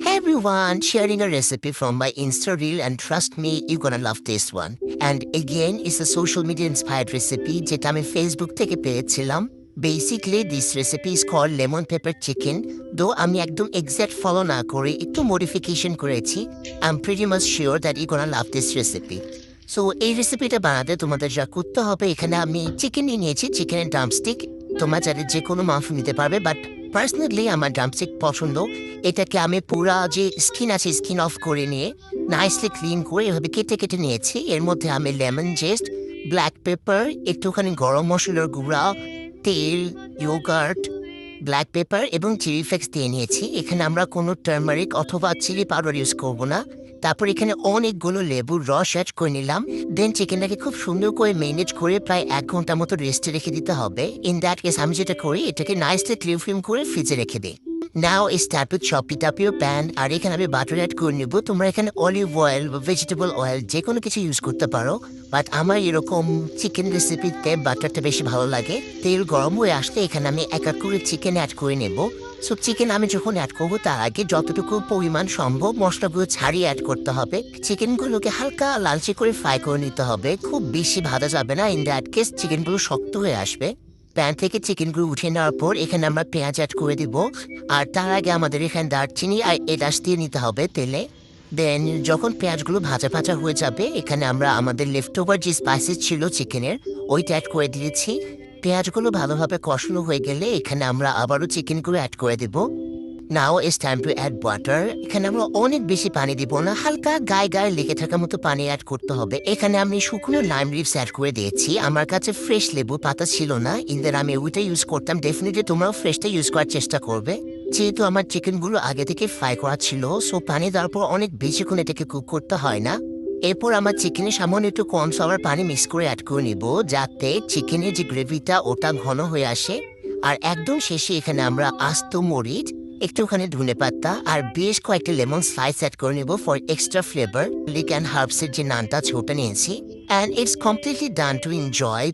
Hey everyone, sharing a recipe from my Insta reel, and trust me, you're gonna love this one. And again, it's a social media inspired recipe যেটা আমি Facebook থেকে পেয়েছিলাম. Basically, this recipe is called lemon pepper chicken. Though আমি একদম exact follow না করে একটু modification করেছি, I'm pretty much sure that you're gonna love this recipe. So এই রেসিপিটা বানাতে তোমাদের যা করতে হবে, এখানে আমি চিকেন নিয়েছি, চিকেনের ড্রামস্টিক। তোমরা চাইলে যে কোনো মাংস নিতে পারবে, বাট পার্সোনালি আমার ড্রামস্টিক পছন্দ। এটাকে আমি পুরা যে স্কিন আছে স্কিন অফ করে নিয়ে নাইসলি ক্লিন করে এভাবে কেটে কেটে নিয়েছি। এর মধ্যে আমি লেমন জেস্ট, ব্ল্যাক পেপার, একটুখানি গরম মশলার গুঁড়া, তেল, ইয়োগার্ট, ব্ল্যাক পেপার এবং চিলি ফ্লেক্স দিয়ে নিয়েছি। এখানে আমরা কোনো টার্মারিক অথবা চিলি পাউডার ইউজ করব না। তারপর এখানে অনেকগুলো লেবুর রস অ্যাড করে নিলাম। দেন চিকেনটাকে খুব সুন্দর করে ম্যারিনেট করে প্রায় 1 ঘন্টা মতো রেস্টে রেখে দিতে হবে। ইন দ্যাট কেস আমি যেটা করি, এটাকে নাইসলি ক্লিন ফিল্ম করে ফ্রিজে রেখে দিই। Now start with chop it up your pan. আর এখানে আমি বাটার অ্যাড করে নেব। তোমরা এখানে অলিভ অয়েল বা ভেজিটেবল অয়েল যে কোনো কিছু ইউজ করতে পারো, বাট আমার এরকম চিকেন রেসিপিতে বাটারটা বেশি ভালো লাগে। তেল গরম হয়ে আসলে এখানে আমি এক এক করে চিকেন অ্যাড করে নেব। সো চিকেন আমি যখন অ্যাড করবো তার আগে যতটুকু পরিমাণ সম্ভব মশলাগুলো ছাড়িয়ে অ্যাড করতে হবে। চিকেনগুলোকে হালকা লালচে করে ফ্রাই করে নিতে হবে, খুব বেশি ভাজা যাবে না। ইন দ্যাট কেস চিকেনগুলো শক্ত হয়ে আসবে। প্যান থেকে চিকেনগুলো উঠিয়ে নেওয়ার পর এখানে আমরা পেঁয়াজ অ্যাড করে দিব। আর তার আগে আমাদের এখানে দারচিনি আর এলাচ দিয়ে নিতে হবে তেলে। দেন যখন পেঁয়াজগুলো ভাজা ভাজা হয়ে যাবে, এখানে আমরা আমাদের লেফট ওভার যে স্পাইসেস ছিল চিকেনের, ওইটা অ্যাড করে দিয়েছি। পেঁয়াজগুলো ভালোভাবে কষানো হয়ে গেলে এখানে আমরা আবারও চিকেনগুলো অ্যাড করে দেব। Now it's time to add water. এখানে আমরা অনেক বেশি পানি দিব না, হালকা গায়ে গায়ে লেগে থাকার মতো পানি অ্যাড করতে হবে। এখানে আমি শুকনো লাইম লিভস অ্যাড করে দিয়েছি। আমার কাছে ফ্রেশ লেবু পাতা ছিল না, ইনদের আমি ওইটা ইউজ করতাম। ডেফিনেটলি তোমরাও ফ্রেশটা ইউজ করার চেষ্টা করবে। যেহেতু আমার চিকেনগুলো আগে থেকে ফ্রাই করা ছিল, সো পানি দেওয়ার পর অনেক বেশিক্ষণ এটাকে কুক করতে হয় না। এরপর আমার চিকেনে সামান্য একটু কর্নফ্লাওয়ার পানি মিক্স করে অ্যাড করে নিব, যাতে চিকেনের যে গ্রেভিটা ওটা ঘন হয়ে আসে। আর একদম শেষে এখানে আমরা আস্ত মরিচ, একটুখানি ধনেপাতা আর বেশ কয়েকটা লেমন স্লাইস অ্যাড করে নেব for extra flavour. Leek and হার্বসের যে নানটা আছে ওটা নিয়েছি। And it's completely done to enjoy.